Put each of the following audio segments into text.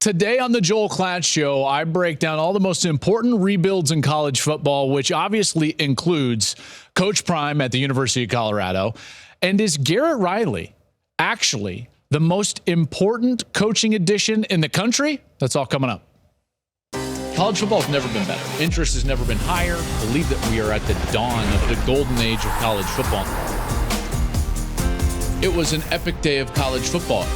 Today on the Joel Klatt Show, I break down all the most important rebuilds in college football, which obviously includes Coach Prime at the University of Colorado. And is Garrett Riley actually the most important coaching addition in the country? That's all coming up. College football has never been better. Interest has never been higher. I believe that we are at the dawn of the golden age of college football. It was an epic day of college football.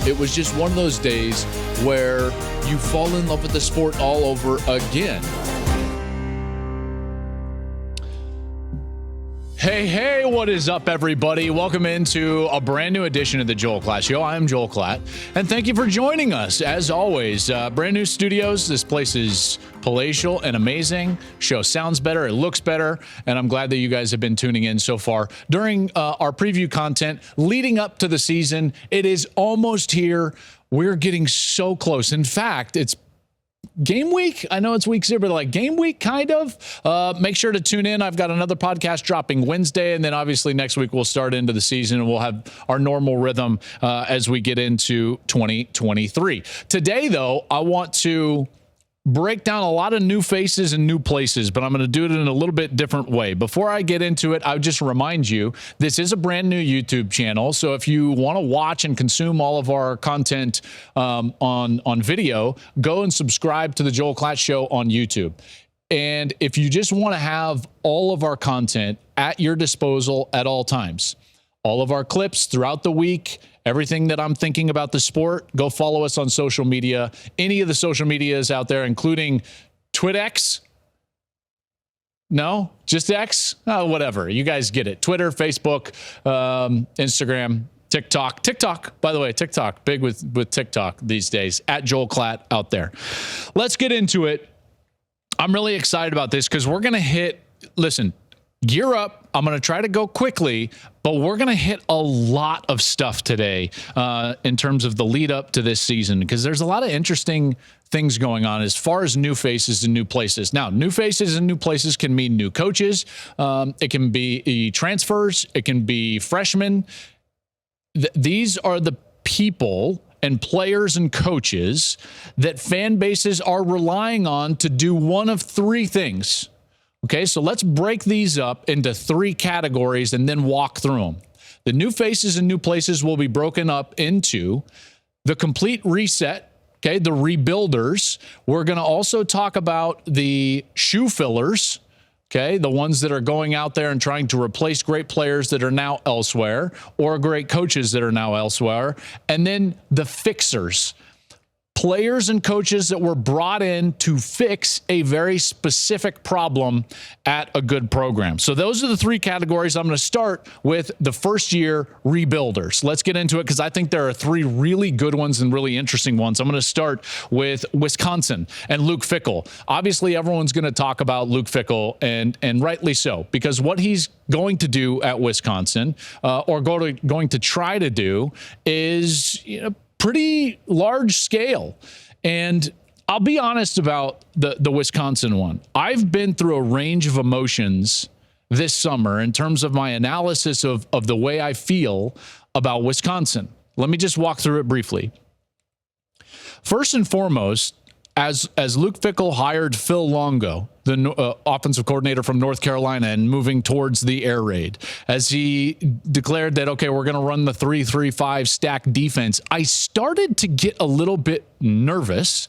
It was just one of those days where you fall in love with the sport all over again. Hey, what is up, everybody? Welcome into a brand new edition of the Joel Klatt Show. I am Joel Klatt, and thank you for joining us. As always, brand new studios. This place is palatial and amazing. Show sounds better. It looks better, and I'm glad that you guys have been tuning in so far. During our preview content leading up to the season, it is almost here. We're getting so close. In fact, it's game week. I know it's week 0, but like game week, kind of. Make sure to tune in. I've got another podcast dropping Wednesday, and then obviously next week we'll start into the season and we'll have our normal rhythm as we get into 2023. Today, though, I want to break down a lot of new faces and new places, but I'm going to do it in a little bit different way. Before I get into it, I would just remind you, this is a brand new YouTube channel. So if you want to watch and consume all of our content on video, go and subscribe to the Joel Klatt Show on YouTube. And if you just want to have all of our content at your disposal at all times, all of our clips throughout the week, everything that I'm thinking about the sport, go follow us on social media. Any of the social medias out there, including TwitX. No, just X? Oh, whatever. You guys get it. Twitter, Facebook, Instagram, TikTok. TikTok, by the way, TikTok, big with TikTok these days. At Joel Klatt out there. Let's get into it. I'm really excited about this because we're going to hit, listen, gear up. I'm going to try to go quickly, but we're going to hit a lot of stuff today in terms of the lead up to this season, because there's a lot of interesting things going on as far as new faces and new places. Now, new faces and new places can mean new coaches. It can be transfers. It can be freshmen. These are the people and players and coaches that fan bases are relying on to do one of three things. Okay, so let's break these up into three categories and then walk through them. The new faces and new places will be broken up into the complete reset, okay, the rebuilders. We're going to also talk about the shoe fillers, okay, the ones that are going out there and trying to replace great players that are now elsewhere or great coaches that are now elsewhere. And then the fixers. Players and coaches that were brought in to fix a very specific problem at a good program. So those are the three categories. I'm going to start with the first-year rebuilders. Let's get into it because I think there are three really good ones and really interesting ones. I'm going to start with Wisconsin and Luke Fickell. Obviously, everyone's going to talk about Luke Fickell, and rightly so, because what he's going to do at Wisconsin or going to try to do is, pretty large scale. And I'll be honest about the Wisconsin one. I've been through a range of emotions this summer in terms of my analysis of the way I feel about Wisconsin. Let me just walk through it briefly. First and foremost, as Luke Fickell hired Phil Longo, the offensive coordinator from North Carolina, and moving towards the air raid, as he declared that, okay, we're going to run the 3-3-5 stack defense, I started to get a little bit nervous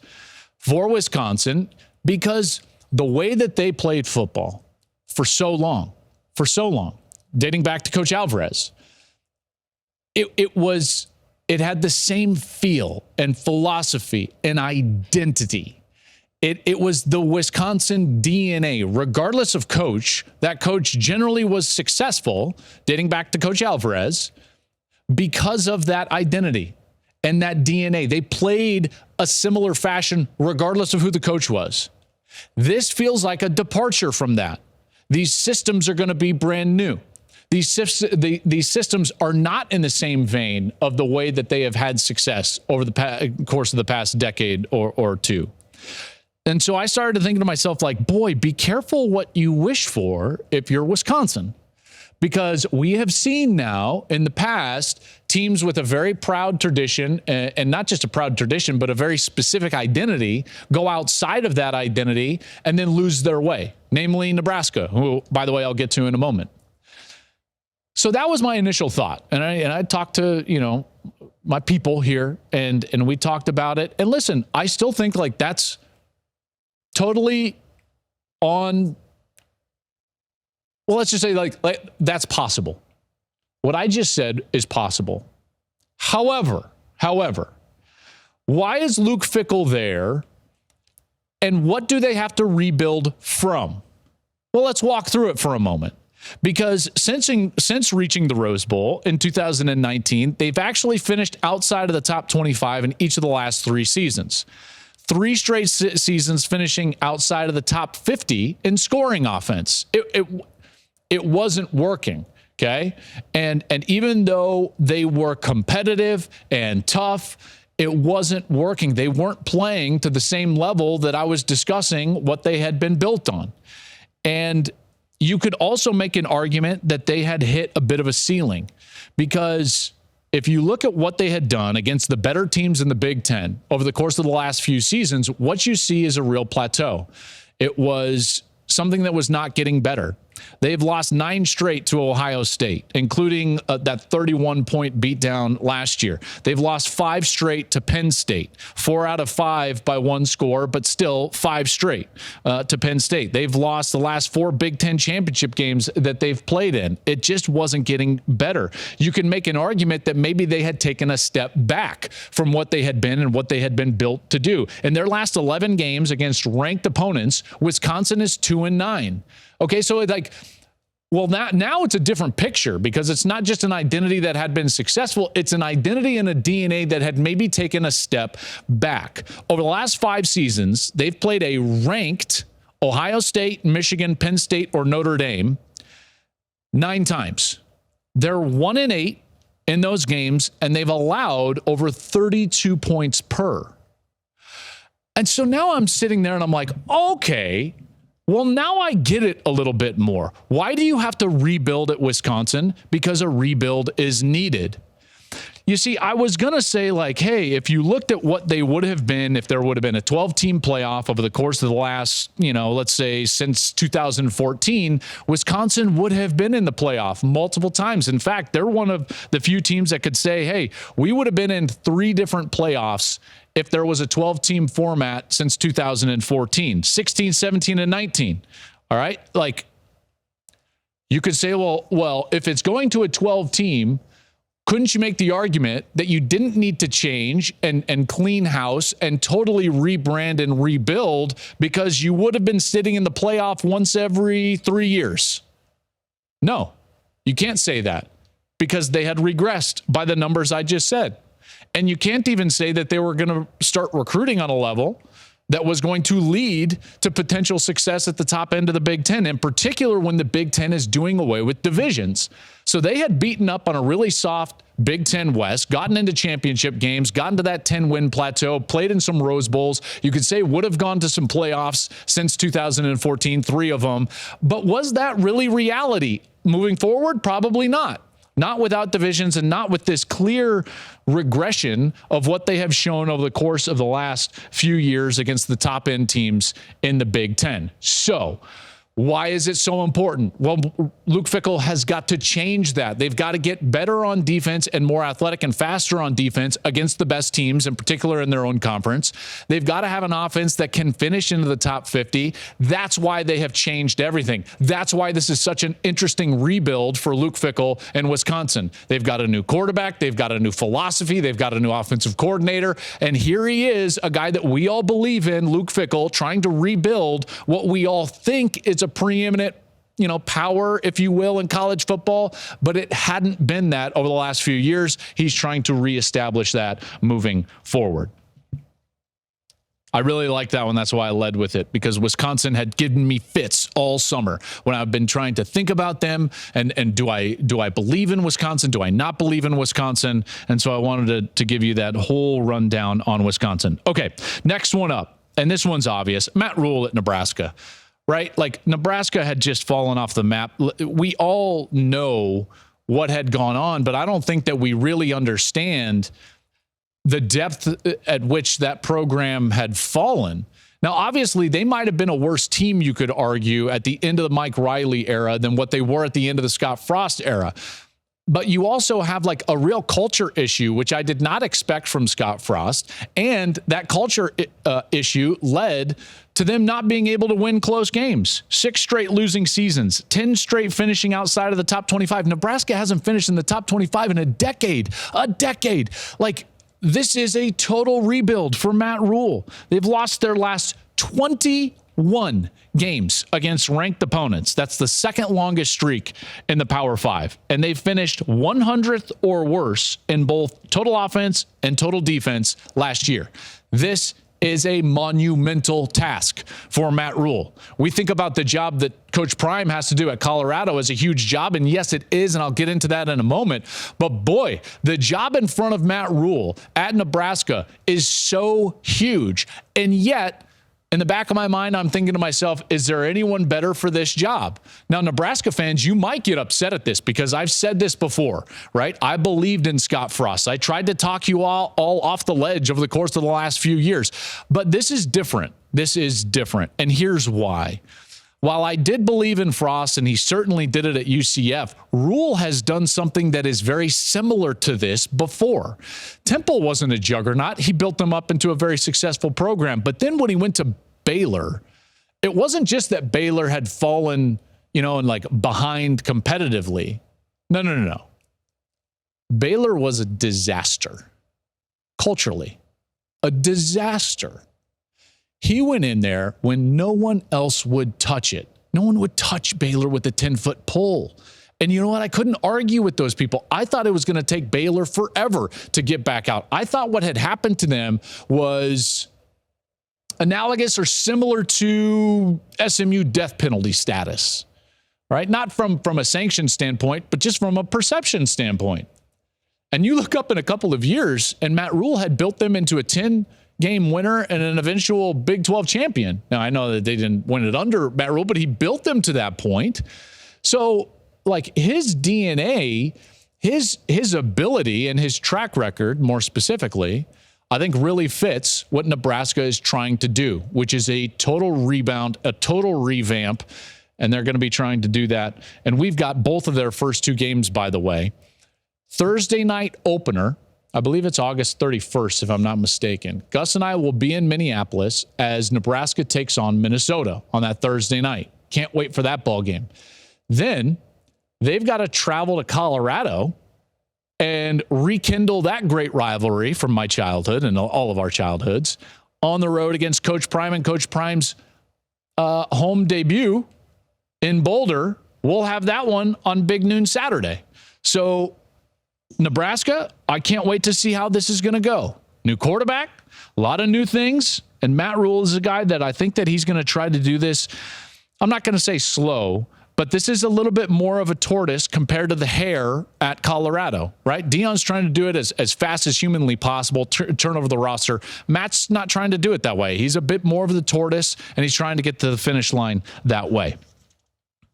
for Wisconsin because the way that they played football for so long, dating back to Coach Alvarez, it had the same feel and philosophy and identity. It was the Wisconsin DNA. Regardless of coach, that coach generally was successful, dating back to Coach Alvarez, because of that identity and that DNA. They played a similar fashion regardless of who the coach was. This feels like a departure from that. These systems are going to be brand new. These systems are not in the same vein of the way that they have had success over the course of the past decade or two. And so I started thinking to myself, like, boy, be careful what you wish for if you're Wisconsin. because we have seen now in the past teams with a very proud tradition, and not just a proud tradition, but a very specific identity, go outside of that identity and then lose their way, namely Nebraska, who, by the way, I'll get to in a moment. So that was my initial thought. And I talked to, my people here, and we talked about it. And listen, I still think like that's totally on. Well, let's just say like that's possible. What I just said is possible. However, why is Luke Fickell there? And what do they have to rebuild from? Well, let's walk through it for a moment. Because since reaching the Rose Bowl in 2019, they've actually finished outside of the top 25 in each of the last 3 seasons. 3 straight seasons finishing outside of the top 50 in scoring offense. It wasn't working, okay? And even though they were competitive and tough, it wasn't working. They weren't playing to the same level that I was discussing what they had been built on. And you could also make an argument that they had hit a bit of a ceiling, because if you look at what they had done against the better teams in the Big Ten over the course of the last few seasons, what you see is a real plateau. It was something that was not getting better. They've lost 9 straight to Ohio State, including that 31-point beatdown last year. They've lost 5 straight to Penn State, 4 out of 5 by 1 score, but still 5 straight to Penn State. They've lost the last 4 Big Ten championship games that they've played in. It just wasn't getting better. You can make an argument that maybe they had taken a step back from what they had been and what they had been built to do. In their last 11 games against ranked opponents, Wisconsin is 2-9. Okay, so now it's a different picture, because it's not just an identity that had been successful. It's an identity and a DNA that had maybe taken a step back. Over the last 5 seasons, they've played a ranked Ohio State, Michigan, Penn State, or Notre Dame 9 times. They're 1-8 in those games, and they've allowed over 32 points per. And so now I'm sitting there and I'm like, okay, well, now I get it a little bit more. Why do you have to rebuild at Wisconsin? Because a rebuild is needed. You see, I was going to say like, hey, if you looked at what they would have been if there would have been a 12-team playoff over the course of the last, let's say since 2014, Wisconsin would have been in the playoff multiple times. In fact, they're one of the few teams that could say, hey, we would have been in 3 different playoffs if there was a 12-team format since 2014, 16, 17, and 19. All right? Like, you could say, well, if it's going to a 12-team, couldn't you make the argument that you didn't need to change and clean house and totally rebrand and rebuild, because you would have been sitting in the playoff once every 3 years? No, you can't say that, because they had regressed by the numbers I just said. And you can't even say that they were going to start recruiting on a level that was going to lead to potential success at the top end of the Big Ten, in particular when the Big Ten is doing away with divisions. So they had beaten up on a really soft Big Ten West, gotten into championship games, gotten to that 10-win plateau, played in some Rose Bowls. You could say would have gone to some playoffs since 2014, 3 of them. But was that really reality moving forward? Probably not. Not without divisions, and not with this clear regression of what they have shown over the course of the last few years against the top end teams in the Big Ten. So why is it so important? Well, Luke Fickell has got to change that. They've got to get better on defense and more athletic and faster on defense against the best teams, in particular in their own conference. They've got to have an offense that can finish into the top 50. That's why they have changed everything. That's why this is such an interesting rebuild for Luke Fickell and Wisconsin. They've got a new quarterback. They've got a new philosophy. They've got a new offensive coordinator. And here he is, a guy that we all believe in, Luke Fickell, trying to rebuild what we all think is a preeminent, power, if you will, in college football, but it hadn't been that over the last few years. He's trying to reestablish that moving forward. I really like that one. That's why I led with it, because Wisconsin had given me fits all summer when I've been trying to think about them and do I believe in Wisconsin? Do I not believe in Wisconsin? And so I wanted to give you that whole rundown on Wisconsin. Okay, next one up, and this one's obvious. Matt Rhule at Nebraska. right? Like Nebraska had just fallen off the map. We all know what had gone on, but I don't think that we really understand the depth at which that program had fallen. Now, obviously, they might have been a worse team, you could argue, at the end of the Mike Riley era than what they were at the end of the Scott Frost era. But you also have like a real culture issue, which I did not expect from Scott Frost. And that culture issue led to them not being able to win close games. 6 straight losing seasons, 10 straight finishing outside of the top 25. Nebraska hasn't finished in the top 25 in a decade. Like, this is a total rebuild for Matt Rhule. They've lost their last 21 games against ranked opponents. That's the second longest streak in the Power 5. And they finished 100th or worse in both total offense and total defense last year. This is a monumental task for Matt Rhule. We think about the job that Coach Prime has to do at Colorado as a huge job, and yes, it is, and I'll get into that in a moment. But boy, the job in front of Matt Rhule at Nebraska is so huge, and yet in the back of my mind, I'm thinking to myself, is there anyone better for this job? Now, Nebraska fans, you might get upset at this because I've said this before, right? I believed in Scott Frost. I tried to talk you all off the ledge over the course of the last few years. But this is different. This is different. And here's why. While I did believe in Frost, and he certainly did it at UCF, Rhule has done something that is very similar to this before. Temple wasn't a juggernaut. He built them up into a very successful program. But then when he went to Baylor, it wasn't just that Baylor had fallen, and like behind competitively. No. Baylor was a disaster. Culturally, a disaster. He went in there when no one else would touch it. No one would touch Baylor with a 10-foot pole. And you know what? I couldn't argue with those people. I thought it was going to take Baylor forever to get back out. I thought what had happened to them was analogous or similar to SMU death penalty status, right? Not from a sanction standpoint, but just from a perception standpoint. And you look up in a couple of years, and Matt Rhule had built them into a 10-game winner and an eventual Big 12 champion. Now, I know that they didn't win it under Matt Rhule, but he built them to that point. So, like, his DNA, his ability and his track record, more specifically, I think really fits what Nebraska is trying to do, which is a total rebound, a total revamp, and they're going to be trying to do that. And we've got both of their first 2 games, by the way. Thursday night opener, I believe it's August 31st, if I'm not mistaken. Gus and I will be in Minneapolis as Nebraska takes on Minnesota on that Thursday night. Can't wait for that ball game. Then they've got to travel to Colorado and rekindle that great rivalry from my childhood and all of our childhoods on the road against Coach Prime and Coach Prime's home debut in Boulder. We'll have that one on Big Noon Saturday. So Nebraska, I can't wait to see how this is going to go. New quarterback, a lot of new things, and Matt Rhule is a guy that I think that he's going to try to do this. I'm not going to say slow, but this is a little bit more of a tortoise compared to the hare at Colorado, right? Deion's trying to do it as fast as humanly possible, turn over the roster. Matt's not trying to do it that way. He's a bit more of the tortoise, and he's trying to get to the finish line that way.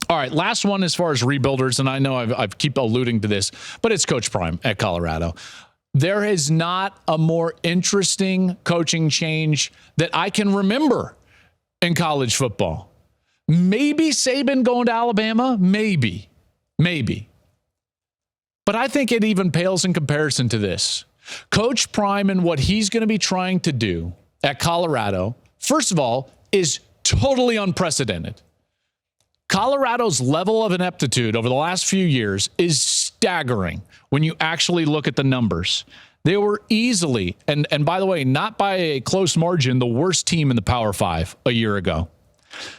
All right, last one as far as rebuilders, and I know I keep alluding to this, but it's Coach Prime at Colorado. There is not a more interesting coaching change that I can remember in college football. Maybe Saban going to Alabama, maybe. But I think it even pales in comparison to this. Coach Prime and what he's going to be trying to do at Colorado, first of all, is totally unprecedented. Colorado's level of ineptitude over the last few years is staggering when you actually look at the numbers. They were easily, and by the way, not by a close margin, the worst team in the Power 5 a year ago.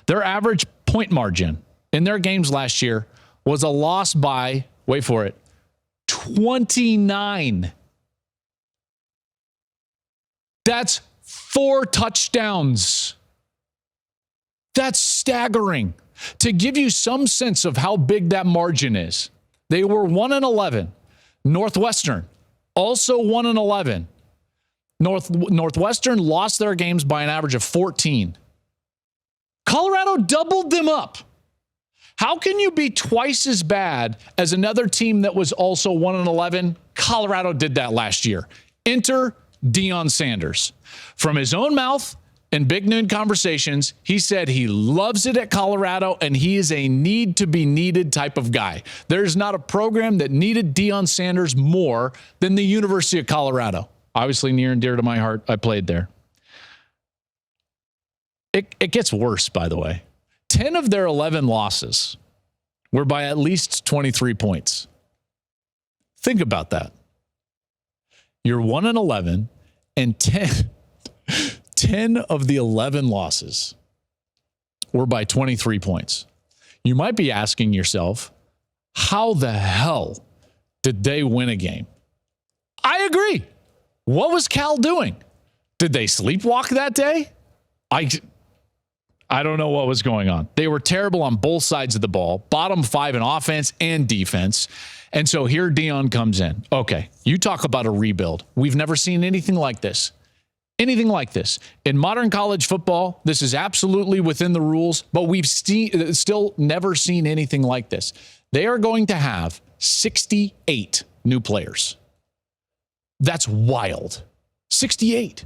Their average point margin in their games last year was a loss by, wait for it, 29. That's 4 touchdowns. That's staggering. To give you some sense of how big that margin is, they were 1-11. Northwestern, also 1-11. Northwestern lost their games by an average of 14. Colorado doubled them up. How can you be twice as bad as another team that was also 1-11? Colorado did that last year. Enter Deion Sanders. From his own mouth in Big Noon Conversations, he said he loves it at Colorado and he is a need-to-be-needed type of guy. There's not a program that needed Deion Sanders more than the University of Colorado. Obviously near and dear to my heart. I played there. It gets worse, by the way. 10 of their 11 losses were by at least 23 points. Think about that. You're 1-11 and 10 of the 11 losses were by 23 points. You might be asking yourself, how the hell did they win a game? I agree. What was Cal doing? Did they sleepwalk that day? I don't know what was going on. They were terrible on both sides of the ball, bottom 5 in offense and defense. And so here Deion comes in. Okay, you talk about a rebuild. We've never seen anything like this. Anything like this. In modern college football, this is absolutely within the rules, but we've still never seen anything like this. They are going to have 68 new players. That's wild. 68.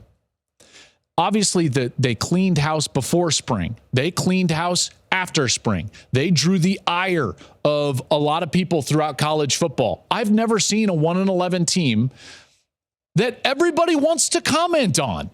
Obviously, they cleaned house before spring. They cleaned house after spring. They drew the ire of a lot of people throughout college football. I've never seen a 1-11 team that everybody wants to comment on.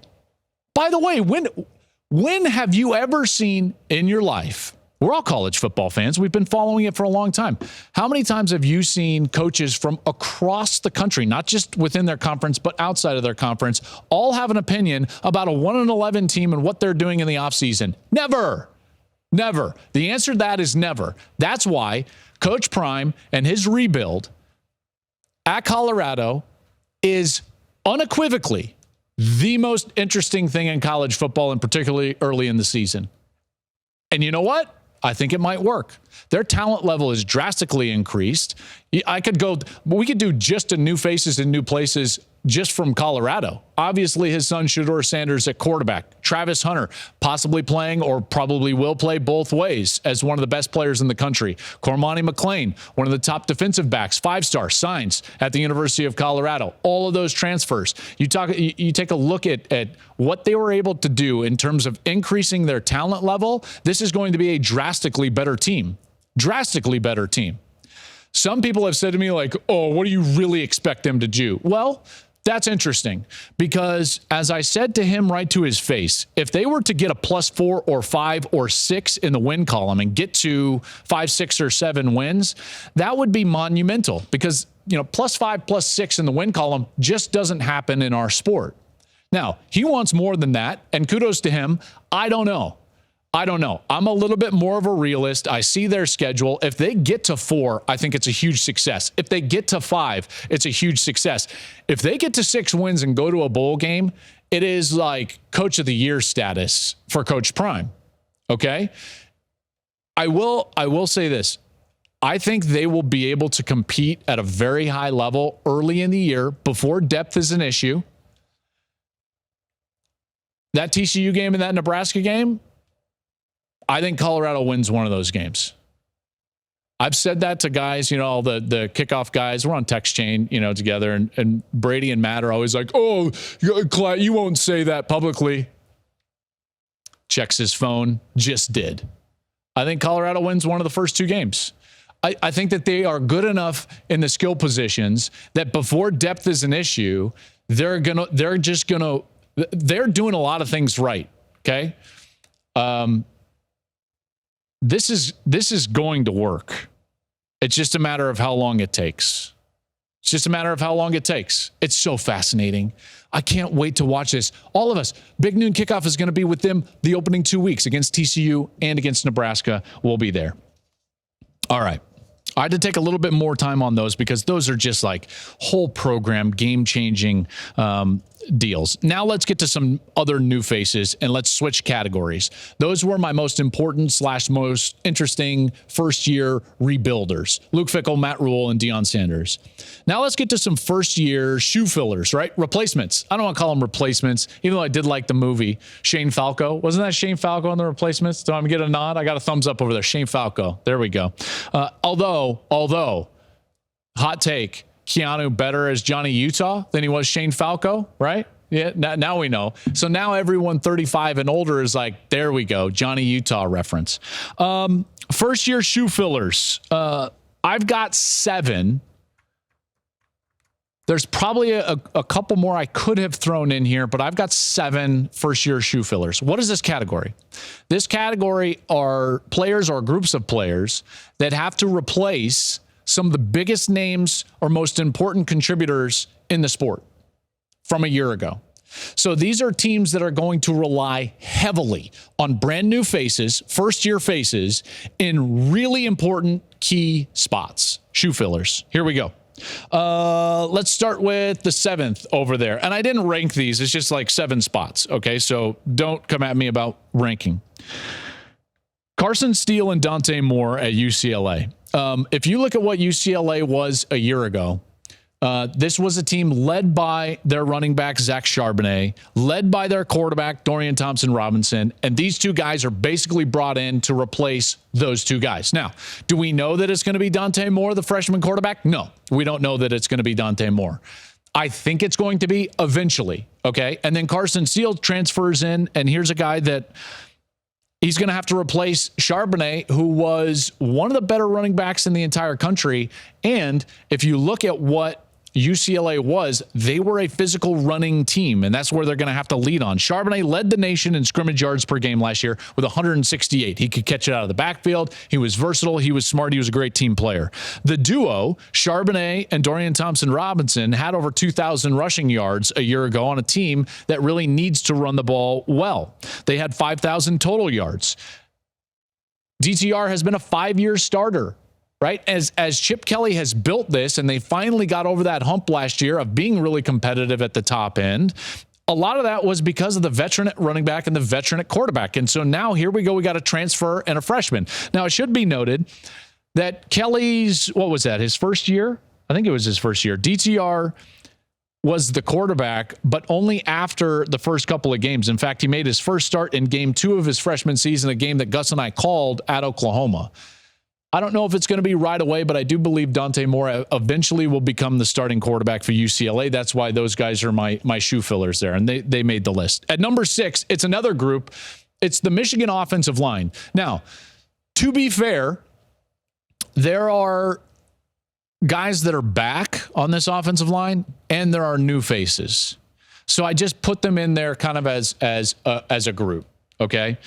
By the way, when have you ever seen in your life, we're all college football fans, we've been following it for a long time. How many times have you seen coaches from across the country, not just within their conference, but outside of their conference, all have an opinion about a 1-11 team and what they're doing in the offseason? Never. Never. The answer to that is never. That's why Coach Prime and his rebuild at Colorado is unequivocally the most interesting thing in college football, and particularly early in the season. And you know what? I think it might work. Their talent level is drastically increased. We could do just a new faces in new places just from Colorado. Obviously, his son, Shedeur Sanders at quarterback. Travis Hunter possibly playing or probably will play both ways as one of the best players in the country. Cormani McClain, one of the top defensive backs, 5-star, signs at the University of Colorado. All of those transfers. You take a look at what they were able to do in terms of increasing their talent level. This is going to be a drastically better team. Drastically better team. Some people have said to me like, oh, what do you really expect them to do? Well, that's interesting because as I said to him right to his face, if they were to get a +4 or 5 or 6 in the win column and get to 5, 6 or 7 wins, that would be monumental because, +5, +6 in the win column just doesn't happen in our sport. Now, he wants more than that, and kudos to him. I don't know. I'm a little bit more of a realist. I see their schedule. If they get to 4, I think it's a huge success. If they get to 5, it's a huge success. If they get to 6 wins and go to a bowl game, it is like Coach of the Year status for Coach Prime. Okay? I will say this. I think they will be able to compete at a very high level early in the year before depth is an issue. That TCU game and that Nebraska game, I think Colorado wins one of those games. I've said that to guys, all the kickoff guys. We're on text chain, together. And Brady and Matt are always like, oh, Klatt, you won't say that publicly. Checks his phone, just did. I think Colorado wins one of the first 2 games. I think that they are good enough in the skill positions that before depth is an issue, they're doing a lot of things right. Okay. This is going to work. It's just a matter of how long it takes. It's so fascinating. I can't wait to watch this. All of us, Big Noon Kickoff is going to be with them the opening 2 weeks against TCU and against Nebraska. We'll be there. All right. I had to take a little bit more time on those because those are just like whole program game-changing deals. Now let's get to some other new faces and let's switch categories. Those were my most important / most interesting first-year rebuilders. Luke Fickell, Matt Rhule, and Deion Sanders. Now let's get to some first-year shoe fillers, right? Replacements. I don't want to call them replacements, even though I did like the movie. Shane Falco. Wasn't that Shane Falco on the Replacements? Do I get a nod? I got a thumbs up over there. Shane Falco. There we go. Although, hot take, Keanu better as Johnny Utah than he was Shane Falco, right? Yeah, now we know. So now everyone 35 and older is like, there we go, Johnny Utah reference. First year shoe fillers. I've got 7. There's probably a couple more I could have thrown in here, but I've got 7 first-year shoe fillers. What is this category? This category are players or groups of players that have to replace some of the biggest names or most important contributors in the sport from a year ago. So these are teams that are going to rely heavily on brand new faces, first-year faces, in really important key spots. Shoe fillers. Here we go. Let's start with the 7th over there. And I didn't rank these. It's just like 7 spots. Okay, so don't come at me about ranking. Carson Steele and Dante Moore at UCLA. If you look at what UCLA was a year ago, this was a team led by their running back, Zach Charbonnet, led by their quarterback, Dorian Thompson-Robinson, and these 2 guys are basically brought in to replace those 2 guys. Now, do we know that it's going to be Dante Moore, the freshman quarterback? No, we don't know that it's going to be Dante Moore. I think it's going to be eventually, okay? And then Carson Steele transfers in, and here's a guy that he's going to have to replace Charbonnet, who was one of the better running backs in the entire country. And if you look at what UCLA was, they were a physical running team, and that's where they're going to have to lead on. Charbonnet led the nation in scrimmage yards per game last year with 168. He could catch it out of the backfield. He was versatile. He was smart. He was a great team player. The duo, Charbonnet and Dorian Thompson-Robinson, had over 2,000 rushing yards a year ago on a team that really needs to run the ball well. They had 5,000 total yards. DTR has been a 5-year starter. Right? As Chip Kelly has built this, and they finally got over that hump last year of being really competitive at the top end, a lot of that was because of the veteran at running back and the veteran at quarterback. And so now here we go. We got a transfer and a freshman. Now, it should be noted that Kelly's, what was that, his first year? I think it was his first year. DTR was the quarterback, but only after the first couple of games. In fact, he made his first start in game 2 of his freshman season, a game that Gus and I called at Oklahoma. I don't know if it's going to be right away, but I do believe Dante Moore eventually will become the starting quarterback for UCLA. That's why those guys are my shoe fillers there, and they made the list. At number 6, it's another group. It's the Michigan offensive line. Now, to be fair, there are guys that are back on this offensive line, and there are new faces. So I just put them in there kind of as a group, okay?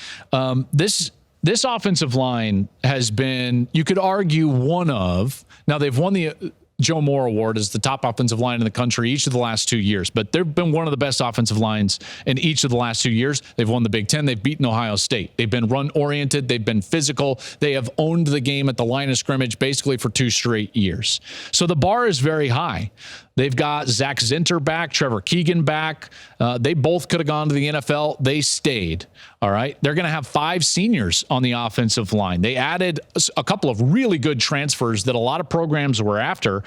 This offensive line has been, you could argue, now they've won the Joe Moore Award as the top offensive line in the country each of the last 2 years, but they've been one of the best offensive lines in each of the last 2 years. They've won the Big Ten. They've beaten Ohio State. They've been run-oriented. They've been physical. They have owned the game at the line of scrimmage basically for 2 straight years. So the bar is very high. They've got Zach Zinter back, Trevor Keegan back. They both could have gone to the NFL. They stayed. All right. They're going to have 5 seniors on the offensive line. They added a couple of really good transfers that a lot of programs were after.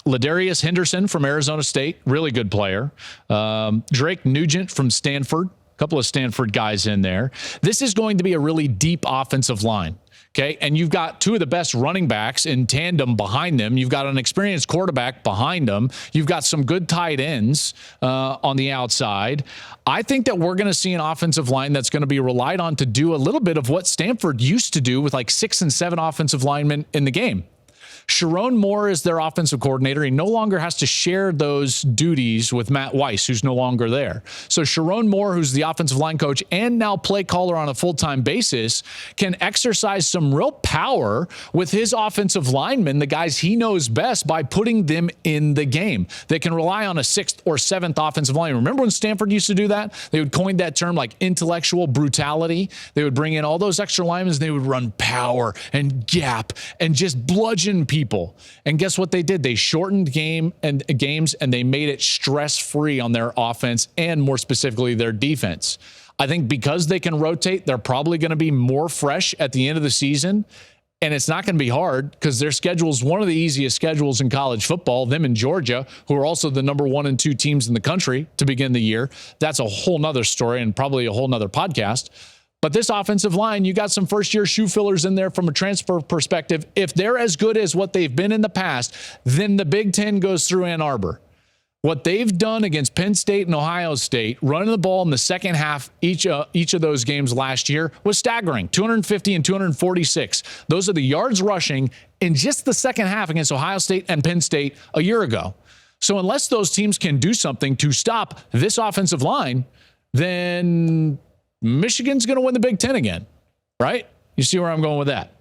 Ladarius Henderson from Arizona State, really good player. Drake Nugent from Stanford, a couple of Stanford guys in there. This is going to be a really deep offensive line. Okay, and you've got 2 of the best running backs in tandem behind them. You've got an experienced quarterback behind them. You've got some good tight ends on the outside. I think that we're going to see an offensive line that's going to be relied on to do a little bit of what Stanford used to do with like 6 and 7 offensive linemen in the game. Sharon Moore is their offensive coordinator. He no longer has to share those duties with Matt Weiss, who's no longer there. So Sharon Moore, who's the offensive line coach and now play caller on a full-time basis, can exercise some real power with his offensive linemen, the guys he knows best, by putting them in the game. They can rely on a 6th or 7th offensive line. Remember when Stanford used to do that? They would coin that term like intellectual brutality. They would bring in all those extra linemen, and they would run power and gap and just bludgeon people. And guess what they did? They shortened games and they made it stress-free on their offense and more specifically their defense. I think because they can rotate, they're probably going to be more fresh at the end of the season. And it's not going to be hard because their schedule is one of the easiest schedules in college football. Them and Georgia, who are also the number 1 and 2 teams in the country to begin the year. That's a whole nother story and probably a whole nother podcast. But this offensive line, you got some first-year shoe fillers in there from a transfer perspective. If they're as good as what they've been in the past, then the Big Ten goes through Ann Arbor. What they've done against Penn State and Ohio State, running the ball in the second half each of those games last year, was staggering. 250 and 246. Those are the yards rushing in just the second half against Ohio State and Penn State a year ago. So unless those teams can do something to stop this offensive line, then Michigan's going to win the Big Ten again, right? You see where I'm going with that.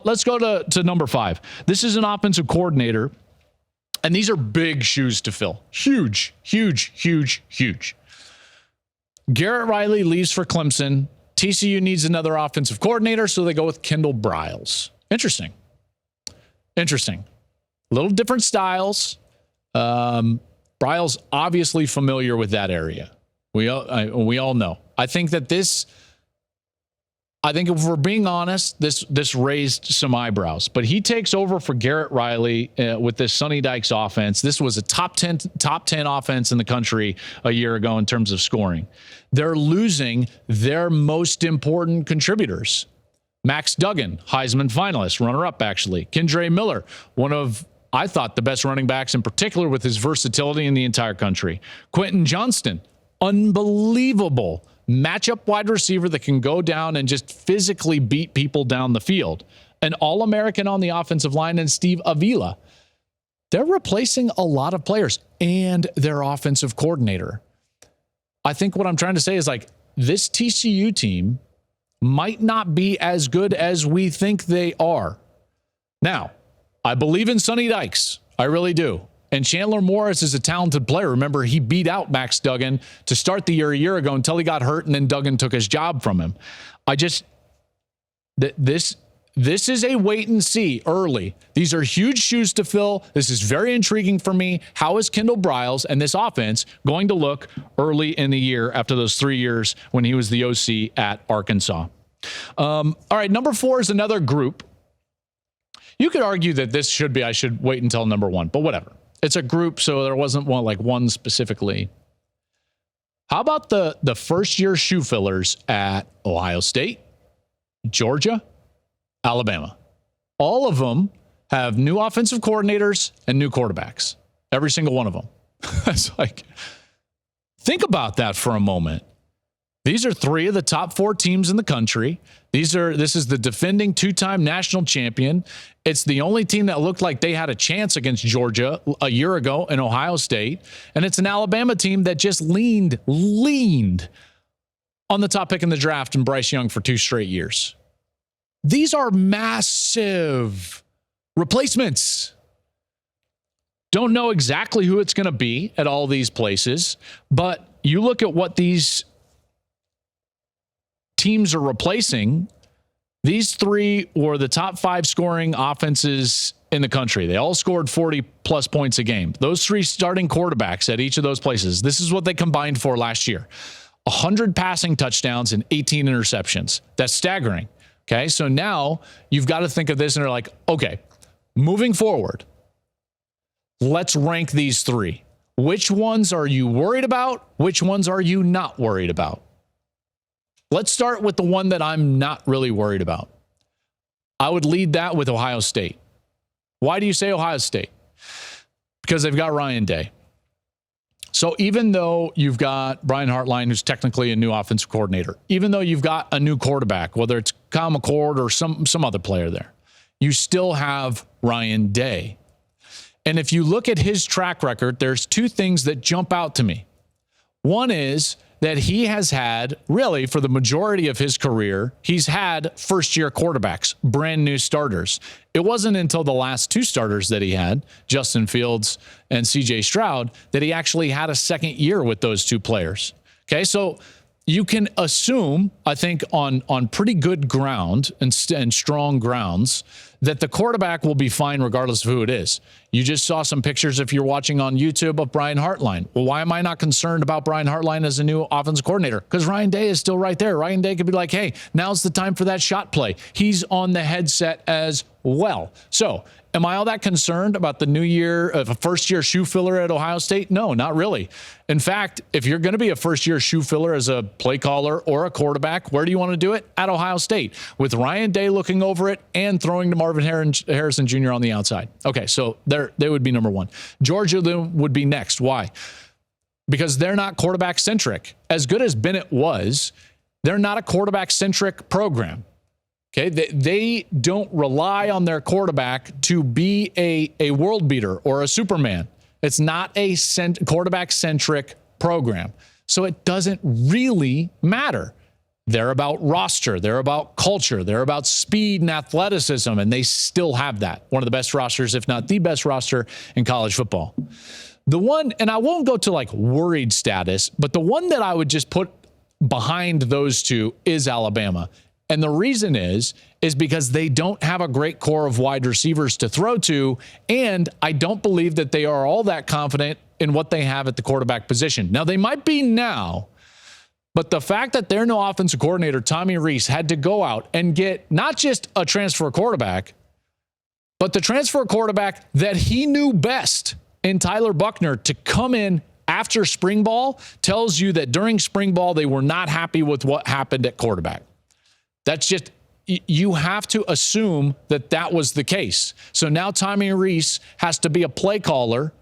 Let's go to number 5. This is an offensive coordinator. And these are big shoes to fill. Huge, huge, huge, huge. Garrett Riley leaves for Clemson. TCU needs another offensive coordinator, so they go with Kendall Briles. Interesting. Little different styles. Briles obviously familiar with that area. We all know. I think if we're being honest, this raised some eyebrows. But he takes over for Garrett Riley with this Sonny Dykes offense. This was a top 10 offense in the country a year ago in terms of scoring. They're losing their most important contributors. Max Duggan, Heisman finalist, runner-up actually. Kendre Miller, one of, I thought, the best running backs, in particular with his versatility in the entire country. Quentin Johnston, unbelievable matchup wide receiver that can go down and just physically beat people down the field. An All-American on the offensive line, and Steve Avila. They're replacing a lot of players and their offensive coordinator. I think what I'm trying to say is, like, this TCU team might not be as good as we think they are. Now, I believe in Sonny Dykes. I really do. And Chandler Morris is a talented player. Remember, he beat out Max Duggan to start the year a year ago until he got hurt, and then Duggan took his job from him. This is a wait and see early. These are huge shoes to fill. This is very intriguing for me. How is Kendall Briles and this offense going to look early in the year after those 3 years when he was the OC at Arkansas? All right, number 4 is another group. You could argue that I should wait until number 1, but whatever. It's a group, so there wasn't one specifically. How about the first-year shoe fillers at Ohio State, Georgia, Alabama? All of them have new offensive coordinators and new quarterbacks. Every single one of them. It's like, think about that for a moment. These are 3 of the top 4 teams in the country. This is the defending 2-time national champion. It's the only team that looked like they had a chance against Georgia a year ago in Ohio State. And it's an Alabama team that just leaned on the top pick in the draft and Bryce Young for 2 straight years. These are massive replacements. Don't know exactly who it's going to be at all these places, but you look at what these teams are replacing. These 3 were the top 5 scoring offenses in the country. They all scored 40-plus points a game. Those 3 starting quarterbacks at each of those places, this is what they combined for last year. 100 passing touchdowns and 18 interceptions. That's staggering. Okay, so now you've got to think of this and they're like, okay, moving forward, let's rank these 3. Which ones are you worried about? Which ones are you not worried about? Let's start with the one that I'm not really worried about. I would lead that with Ohio State. Why do you say Ohio State? Because they've got Ryan Day. So even though you've got Brian Hartline, who's technically a new offensive coordinator, even though you've got a new quarterback, whether it's Kyle McCord or some other player there, you still have Ryan Day. And if you look at his track record, there's two things that jump out to me. One is that he has had, really, for the majority of his career, he's had first-year quarterbacks, brand new starters. It wasn't until the last two starters that he had, Justin Fields and C.J. Stroud, that he actually had a second year with those two players. Okay, so you can assume, I think, on pretty good ground and strong grounds, that the quarterback will be fine regardless of who it is. You just saw some pictures, if you're watching on YouTube, of Brian Hartline. Well, why am I not concerned about Brian Hartline as a new offensive coordinator? Because Ryan Day is still right there. Ryan Day could be like, hey, now's the time for that shot play. He's on the headset as well. So am I all that concerned about the new year of a first-year shoe filler at Ohio State? No, not really. In fact, if you're going to be a first-year shoe filler as a play caller or a quarterback, where do you want to do it? At Ohio State, with Ryan Day looking over it and throwing to Marvin Harrison Jr. on the outside. Okay, so they would be number one. Georgia would be next. Why? Because they're not quarterback-centric. As good as Bennett was, they're not a quarterback-centric program. Okay, they don't rely on their quarterback to be a world beater or a Superman. It's not a quarterback-centric program. So it doesn't really matter. They're about roster. They're about culture. They're about speed and athleticism, and they still have that. One of the best rosters, if not the best roster in college football. The one, and I won't go to like worried status, but the one that I would just put behind those two is Alabama. And the reason is because they don't have a great core of wide receivers to throw to, and I don't believe that they are all that confident in what they have at the quarterback position. Now, they might be now, but the fact that their new offensive coordinator, Tommy Rees, had to go out and get not just a transfer quarterback, but the transfer quarterback that he knew best in Tyler Buchner to come in after spring ball tells you that during spring ball, they were not happy with what happened at quarterback. That's just, you have to assume that that was the case. So now Tommy Rees has to be a play caller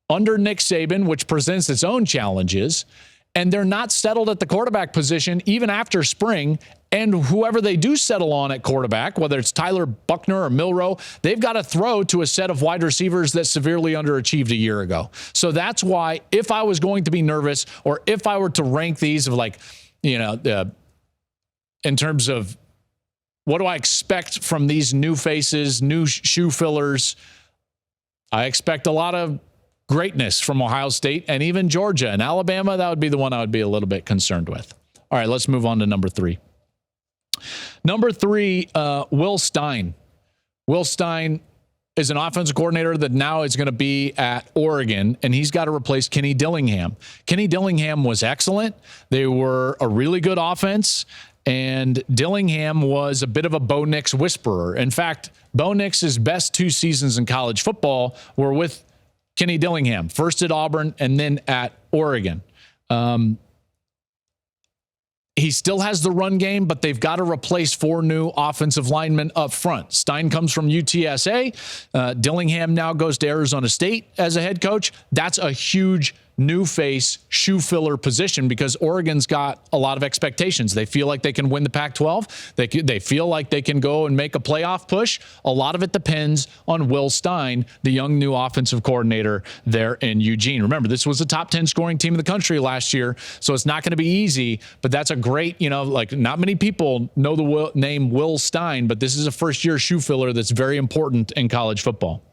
under Nick Saban, which presents its own challenges, and they're not settled at the quarterback position even after spring. And whoever they do settle on at quarterback, whether it's Tyler Buchner or Milroe, they've got to throw to a set of wide receivers that severely underachieved a year ago. So that's why, if I was going to be nervous, or if I were to rank these of like, in terms of what do I expect from these new faces, new shoe fillers, I expect a lot of greatness from Ohio State and even Georgia. And Alabama, that would be the one I would be a little bit concerned with. All right, let's move on to number three. Number three, Will Stein. Will Stein is an offensive coordinator that now is going to be at Oregon, and he's got to replace Kenny Dillingham. Kenny Dillingham was excellent. They were a really good offense. And Dillingham was a bit of a Bo Nix whisperer. In fact, Bo Nix's best 2 seasons in college football were with Kenny Dillingham, first at Auburn and then at Oregon. He still has the run game, but they've got to replace 4 new offensive linemen up front. Stein comes from UTSA. Dillingham now goes to Arizona State as a head coach. That's a huge new face shoe filler position because Oregon's got a lot of expectations. They feel like they can win the Pac-12. They feel like they can go and make a playoff push. A lot of it depends on Will Stein, the young new offensive coordinator there in Eugene. Remember, this was a top 10 scoring team in the country last year, so it's not going to be easy, but that's a great, not many people know the name Will Stein, but this is a first-year shoe filler that's very important in college football.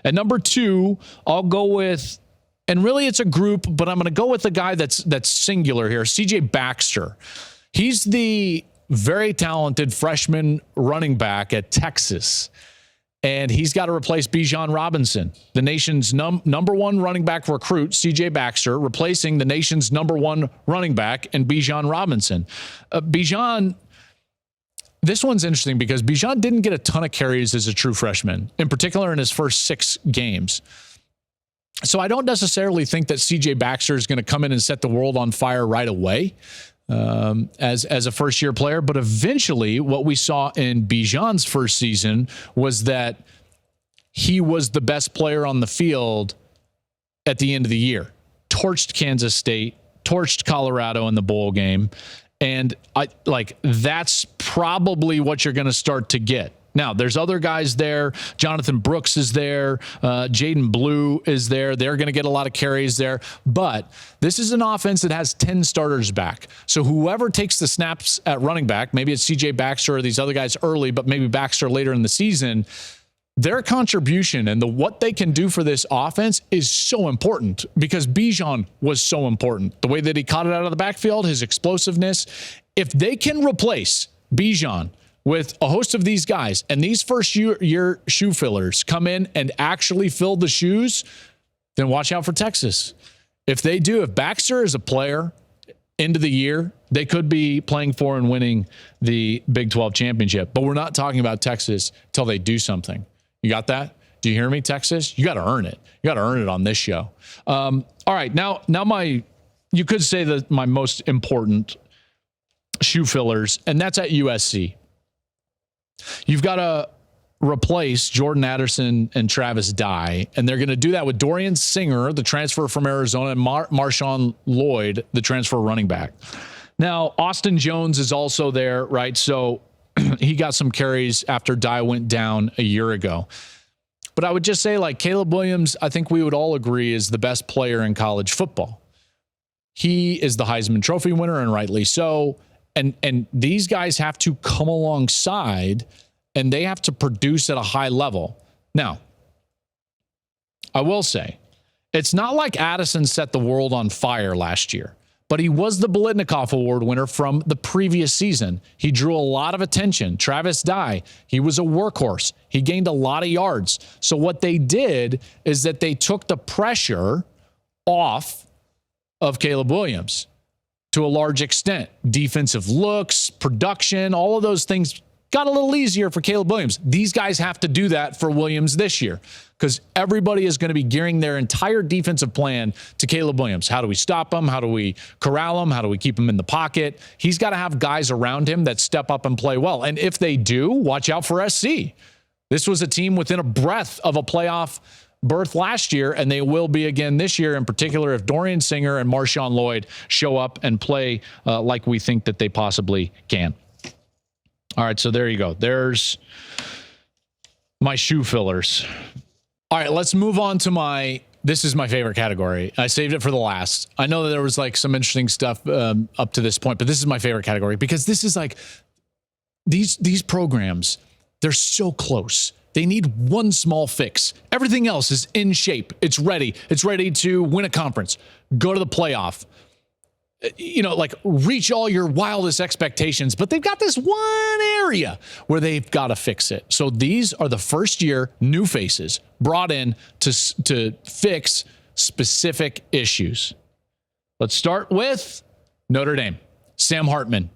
At number 2, I'll go with, and really it's a group, but I'm going to go with the guy that's singular here, C.J. Baxter. He's the very talented freshman running back at Texas, and he's got to replace Bijan Robinson, the nation's number 1 running back recruit, C.J. Baxter, replacing the nation's number 1 running back in Bijan Robinson. Bijan, this one's interesting because Bijan didn't get a ton of carries as a true freshman, in particular in his first 6 games. So I don't necessarily think that C.J. Baxter is going to come in and set the world on fire right away as a first-year player. But eventually what we saw in Bijan's first season was that he was the best player on the field at the end of the year. Torched Kansas State, torched Colorado in the bowl game. And that's probably what you're going to start to get. Now, there's other guys there. Jonathan Brooks is there. Jaden Blue is there. They're going to get a lot of carries there. But this is an offense that has 10 starters back. So whoever takes the snaps at running back, maybe it's CJ Baxter or these other guys early, but maybe Baxter later in the season, their contribution and what they can do for this offense is so important because Bijan was so important. The way that he caught it out of the backfield, his explosiveness. If they can replace Bijan with a host of these guys, and these first year shoe fillers come in and actually fill the shoes, then watch out for Texas. If they do, if Baxter is a player into the year, they could be playing for and winning the Big 12 championship. But we're not talking about Texas until they do something. You got that? Do you hear me, Texas? You got to earn it. You got to earn it on this show. All right, now you could say that my most important shoe fillers, and that's at USC. You've got to replace Jordan Addison and Travis Dye, and they're going to do that with Dorian Singer, the transfer from Arizona, and Marshawn Lloyd, the transfer running back. Now, Austin Jones is also there, right? So he got some carries after Dye went down a year ago. But I would just say, like, Caleb Williams, I think we would all agree, is the best player in college football. He is the Heisman Trophy winner, and rightly so. And these guys have to come alongside and they have to produce at a high level. Now, I will say, it's not like Addison set the world on fire last year, but he was the Biletnikoff Award winner from the previous season. He drew a lot of attention. Travis Dye, he was a workhorse. He gained a lot of yards. So what they did is that they took the pressure off of Caleb Williams. To a large extent, defensive looks, production, all of those things got a little easier for Caleb Williams. These guys have to do that for Williams this year because everybody is going to be gearing their entire defensive plan to Caleb Williams. How do we stop him? How do we corral him? How do we keep him in the pocket? He's got to have guys around him that step up and play well. And if they do, watch out for SC. This was a team within a breath of a playoff berth last year, and they will be again this year, in particular if Dorian Singer and Marshawn Lloyd show up and play like we think that they possibly can. All right, so there you go. There's my shoe fillers. All right, let's move on to this is my favorite category. I saved it for the last. I know that there was like some interesting stuff up to this point, but this is my favorite category because this is like these programs, they're so close. They need one small fix. Everything else is in shape. It's ready. It's ready to win a conference, go to the playoff, like reach all your wildest expectations. But they've got this one area where they've got to fix it. So these are the first year new faces brought in to fix specific issues. Let's start with Notre Dame. Sam Hartman.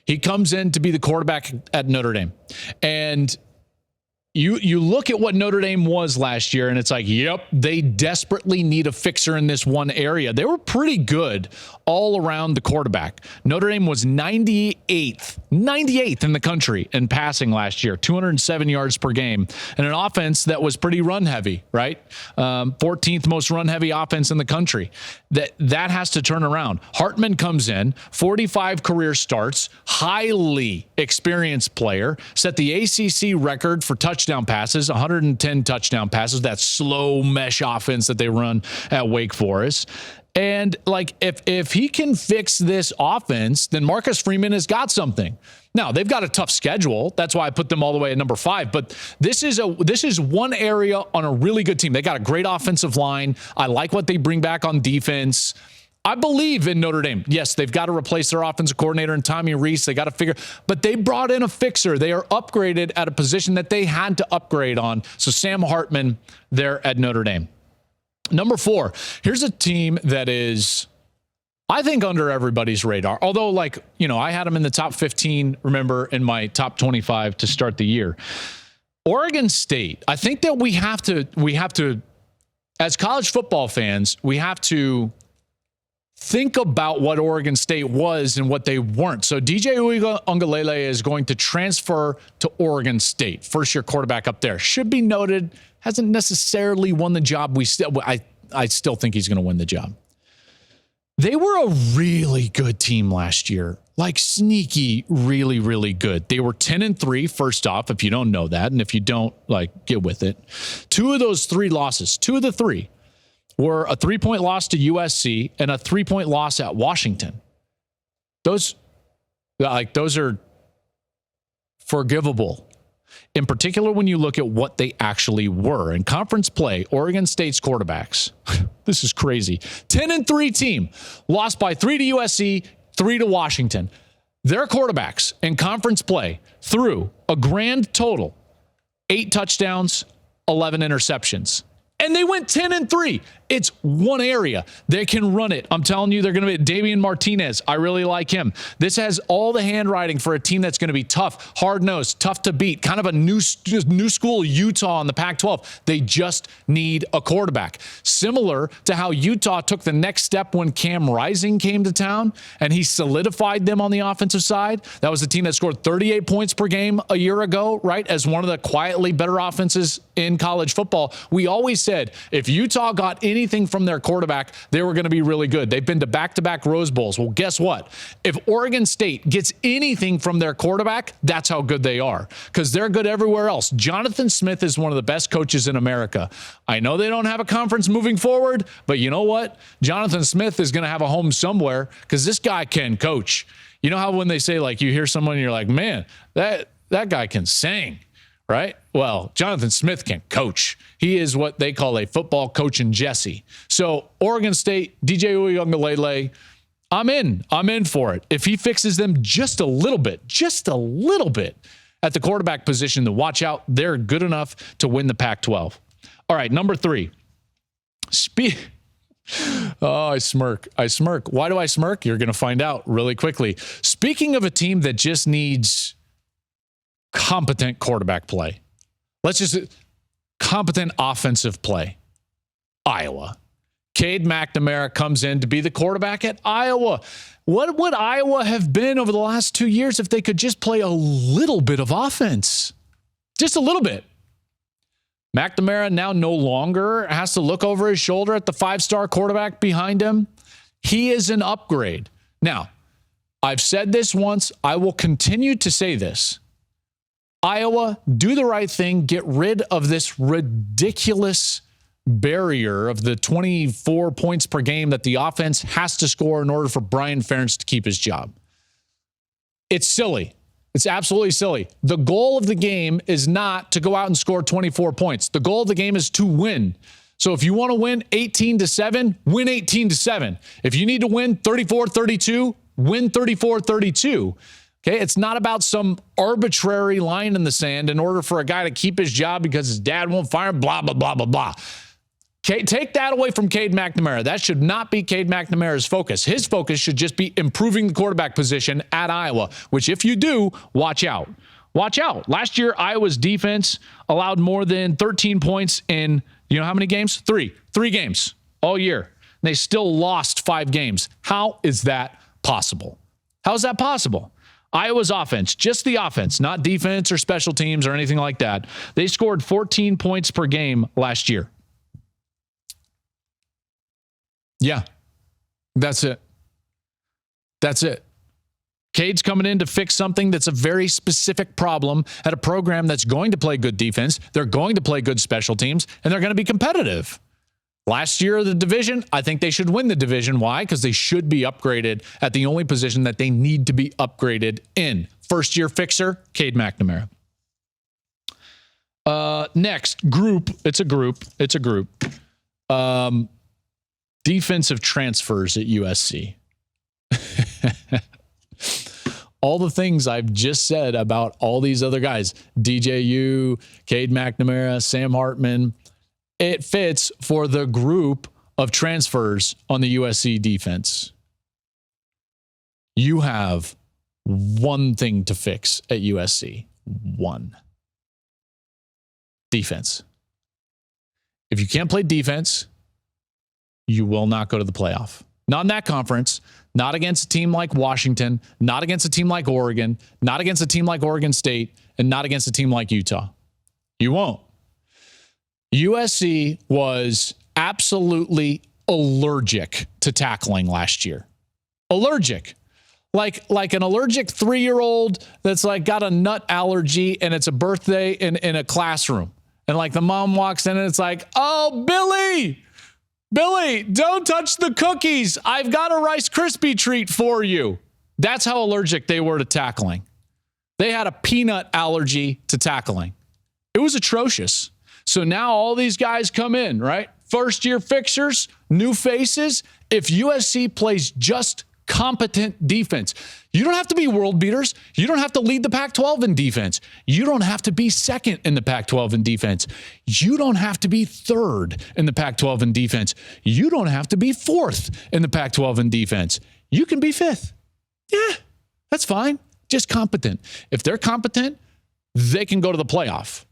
He comes in to be the quarterback at Notre Dame. And You look at what Notre Dame was last year, and it's like, yep, they desperately need a fixer in this one area. They were pretty good all around the quarterback. Notre Dame was 98th in the country in passing last year, 207 yards per game, and an offense that was pretty run-heavy, right? 14th most run-heavy offense in the country. That has to turn around. Hartman comes in, 45 career starts, highly experienced player, set the ACC record for touchdown passes, 110 touchdown passes, that slow mesh offense that they run at Wake Forest. And like, if he can fix this offense, then Marcus Freeman has got something. Now, they've got a tough schedule. That's why I put them all the way at number 5. But this is one area on a really good team. They got a great offensive line. I like what they bring back on defense. I believe in Notre Dame. Yes, they've got to replace their offensive coordinator and Tommy Rees. They got to figure, but they brought in a fixer. They are upgraded at a position that they had to upgrade on. So Sam Hartman there at Notre Dame. Number 4, here's a team that is, I think, under everybody's radar. Although, I had them in the top 15, remember, in my top 25 to start the year. Oregon State. I think that we have to, as college football fans, we have to think about what Oregon State was and what they weren't. So DJ Uiagalelei is going to transfer to Oregon State. First-year quarterback up there. Should be noted, hasn't necessarily won the job. I still think he's going to win the job. They were a really good team last year. Like sneaky, really, really good. They were 10-3, first off, if you don't know that. And if you don't, like, get with it. 2 of those 3 losses, 2 of the 3, were a 3-point loss to USC and a 3-point loss at Washington. Those are forgivable. In particular, when you look at what they actually were. In conference play, Oregon State's quarterbacks, this is crazy. 10-3 team, lost by 3 to USC, 3 to Washington. Their quarterbacks in conference play threw a grand total, 8 touchdowns, 11 interceptions. And they went 10-3. It's one area. They can run it. I'm telling you, they're going to be Damian Martinez. I really like him. This has all the handwriting for a team that's going to be tough, hard-nosed, tough to beat, kind of a new school Utah in the Pac-12. They just need a quarterback. Similar to how Utah took the next step when Cam Rising came to town and he solidified them on the offensive side. That was a team that scored 38 points per game a year ago, right, as one of the quietly better offenses in college football. We always said if Utah got anything from their quarterback, they were going to be really good. They've been to back-to-back Rose Bowls. Well, guess what? If Oregon State gets anything from their quarterback, that's how good they are, because they're good everywhere else. Jonathan Smith is one of the best coaches in America. I know they don't have a conference moving forward, but you know what? Jonathan Smith is going to have a home somewhere because this guy can coach. You know how when they say, like, you hear someone and you're like, man, that guy can sing. Right? Well, Jonathan Smith can coach. He is what they call a football coach in Jesse. So Oregon State, DJ Uiagalelei, I'm in for it. If he fixes them just a little bit at the quarterback position, to watch out, they're good enough to win the Pac-12. All right, number 3. I smirk. Why do I smirk? You're going to find out really quickly. Speaking of a team that just needs competent quarterback play. Competent offensive play. Iowa. Cade McNamara comes in to be the quarterback at Iowa. What would Iowa have been over the last 2 years if they could just play a little bit of offense? Just a little bit. McNamara now no longer has to look over his shoulder at the 5-star quarterback behind him. He is an upgrade. Now, I've said this once. I will continue to say this. Iowa, do the right thing. Get rid of this ridiculous barrier of the 24 points per game that the offense has to score in order for Brian Ferentz to keep his job. It's silly. It's absolutely silly. The goal of the game is not to go out and score 24 points. The goal of the game is to win. So if you want to win 18-7, win 18-7. If you need to win 34-32, win 34-32. Okay, it's not about some arbitrary line in the sand in order for a guy to keep his job because his dad won't fire him, blah, blah, blah, blah, blah. Okay, take that away from Cade McNamara. That should not be Cade McNamara's focus. His focus should just be improving the quarterback position at Iowa, which if you do, watch out. Watch out. Last year, Iowa's defense allowed more than 13 points in, you know how many games? 3 games all year. And they still lost 5 games. How is that possible? How is that possible? Iowa's offense, just the offense, not defense or special teams or anything like that. They scored 14 points per game last year. Yeah, that's it. Cade's coming in to fix something that's a very specific problem at a program that's going to play good defense. They're going to play good special teams, and they're going to be competitive. Last year, the division, I think they should win the division. Why? Because they should be upgraded at the only position that they need to be upgraded in. First-year fixer, Cade McNamara. Next, group. It's a group. Defensive transfers at USC. All the things I've just said about all these other guys, DJU, Cade McNamara, Sam Hartman, it fits for the group of transfers on the USC defense. You have one thing to fix at USC. One. Defense. If you can't play defense, you will not go to the playoff. Not in that conference, not against a team like Washington, not against a team like Oregon, not against a team like Oregon State, and not against a team like Utah. You won't. USC was absolutely allergic to tackling last year. Allergic. Like an allergic 3-year-old that's like got a nut allergy and it's a birthday in a classroom. And like the mom walks in and it's like, oh, Billy, don't touch the cookies. I've got a Rice Krispie treat for you. That's how allergic they were to tackling. They had a peanut allergy to tackling. It was atrocious. So now all these guys come in, right? First-year fixers, new faces. If USC plays just competent defense, you don't have to be world beaters. You don't have to lead the Pac-12 in defense. You don't have to be second in the Pac-12 in defense. You don't have to be third in the Pac-12 in defense. You don't have to be fourth in the Pac-12 in defense. You can be fifth. Yeah, that's fine. Just competent. If they're competent, they can go to the playoff.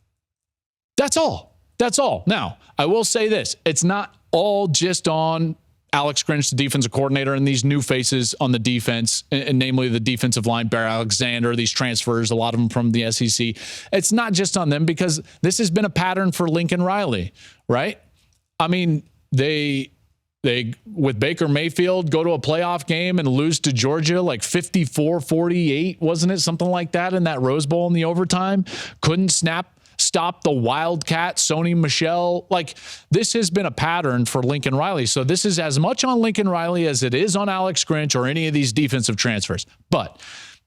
That's all. That's all. Now, I will say this. It's not all just on Alex Grinch, the defensive coordinator, and these new faces on the defense, and namely the defensive line, Bear Alexander, these transfers, a lot of them from the SEC. It's not just on them because this has been a pattern for Lincoln Riley, right? I mean, they with Baker Mayfield go to a playoff game and lose to Georgia like 54-48, wasn't it? Something like that in that Rose Bowl in the overtime. Couldn't stop the Wildcat, Sony Michel. Like, this has been a pattern for Lincoln Riley. So this is as much on Lincoln Riley as it is on Alex Grinch or any of these defensive transfers. But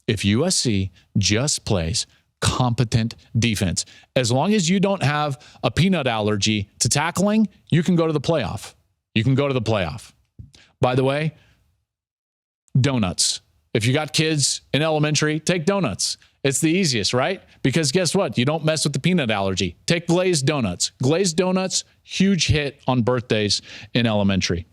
if USC just plays competent defense, as long as you don't have a peanut allergy to tackling, you can go to the playoff. You can go to the playoff. By the way, donuts. If you got kids in elementary, take donuts. It's the easiest, right? Because guess what? You don't mess with the peanut allergy. Take glazed donuts. Glazed donuts, huge hit on birthdays in elementary.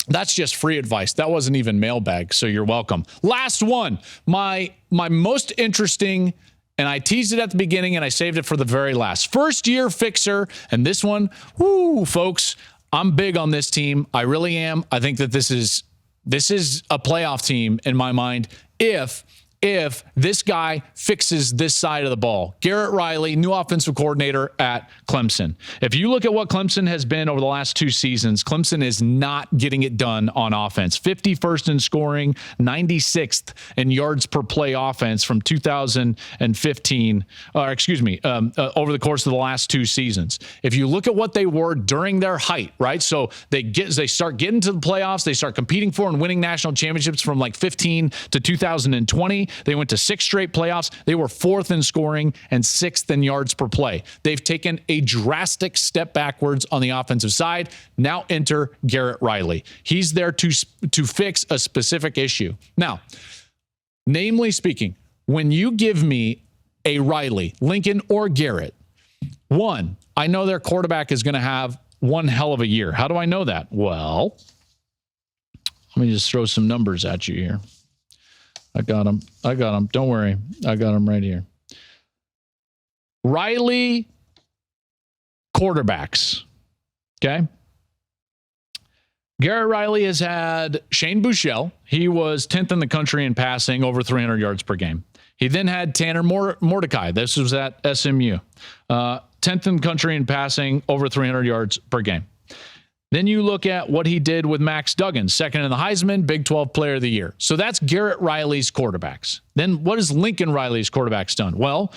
That's just free advice. That wasn't even mailbag, so you're welcome. Last one. My most interesting, and I teased it at the beginning and I saved it for the very last. First-year fixer, and this one, whoo, folks, I'm big on this team. I really am. I think that this is a playoff team in my mind if this guy fixes this side of the ball. Garrett Riley, new offensive coordinator at Clemson. If you look at what Clemson has been over the last 2 seasons, Clemson is not getting it done on offense. 51st in scoring, 96th in yards per play offense from 2015, over the course of the last 2 seasons. If you look at what they were during their height, right? So they start getting to the playoffs, they start competing for and winning national championships from like 15 to 2020. They went to 6 straight playoffs. They were 4th in scoring and 6th in yards per play. They've taken a drastic step backwards on the offensive side. Now enter Garrett Riley. He's there to fix a specific issue. Now, namely speaking, when you give me a Riley, Lincoln, or Garrett, one, I know their quarterback is going to have one hell of a year. How do I know that? Well, let me just throw some numbers at you here. I got them. Don't worry. I got them right here. Riley quarterbacks. Okay. Garrett Riley has had Shane Buechele. He was 10th in the country in passing, over 300 yards per game. He then had Tanner Mordecai. This was at SMU. 10th in the country in passing, over 300 yards per game. Then you look at what he did with Max Duggan, 2nd in the Heisman, Big 12 Player of the Year. So that's Garrett Riley's quarterbacks. Then what has Lincoln Riley's quarterbacks done? Well,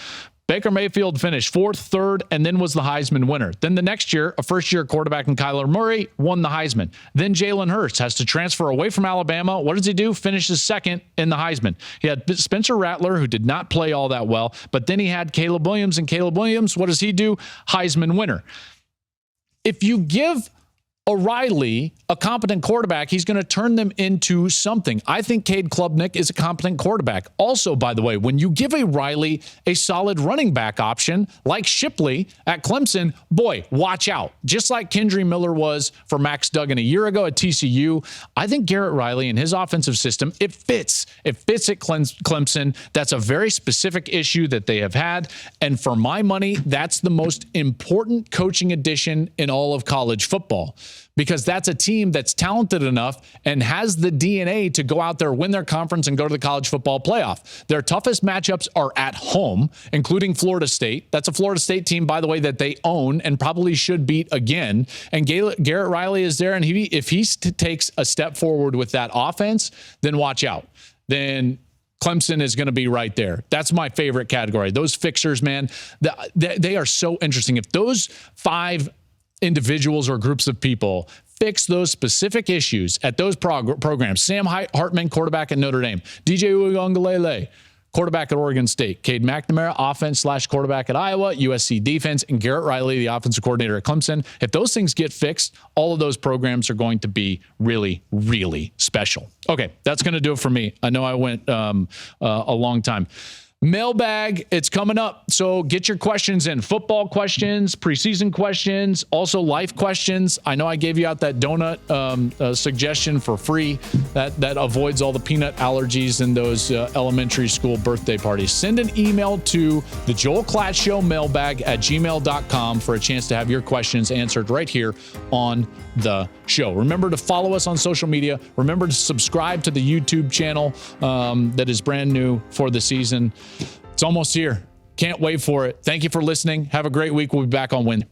Baker Mayfield finished 4th, 3rd, and then was the Heisman winner. Then the next year, a first-year quarterback in Kyler Murray won the Heisman. Then Jalen Hurts has to transfer away from Alabama. What does he do? Finishes 2nd in the Heisman. He had Spencer Rattler, who did not play all that well, but then he had Caleb Williams, and Caleb Williams, what does he do? Heisman winner. If you give O'Reilly, a competent quarterback, he's going to turn them into something. I think Cade Klubnik is a competent quarterback. Also, by the way, when you give a Riley a solid running back option like Shipley at Clemson, boy, watch out. Just like Kendry Miller was for Max Duggan a year ago at TCU, I think Garrett Riley and his offensive system, it fits. It fits at Clemson. That's a very specific issue that they have had. And for my money, that's the most important coaching addition in all of college football. because that's a team that's talented enough and has the DNA to go out there, win their conference, and go to the college football playoff. Their toughest matchups are at home, including Florida State. That's a Florida State team, by the way, that they own and probably should beat again. And Garrett Riley is there, and if he takes a step forward with that offense, then watch out. Then Clemson is going to be right there. That's my favorite category. Those fixtures, man, they are so interesting. If those 5 individuals or groups of people fix those specific issues at those programs, Sam Hartman, quarterback at Notre Dame, DJ Uiagalelei, quarterback at Oregon State, Cade McNamara, offense/quarterback at Iowa, USC defense, and Garrett Riley, the offensive coordinator at Clemson. If those things get fixed, all of those programs are going to be really, really special. Okay, that's going to do it for me. I know I went a long time. Mailbag, it's coming up. So get your questions in. Football questions, preseason questions, also life questions. I know I gave you out that donut suggestion for free that avoids all the peanut allergies in those elementary school birthday parties. Send an email to the Joel Klatt Show mailbag at gmail.com for a chance to have your questions answered right here on the show. Remember to follow us on social media. Remember to subscribe to the YouTube channel that is brand new for the season. It's almost here. Can't wait for it. Thank you for listening. Have a great week. We'll be back on Wednesday.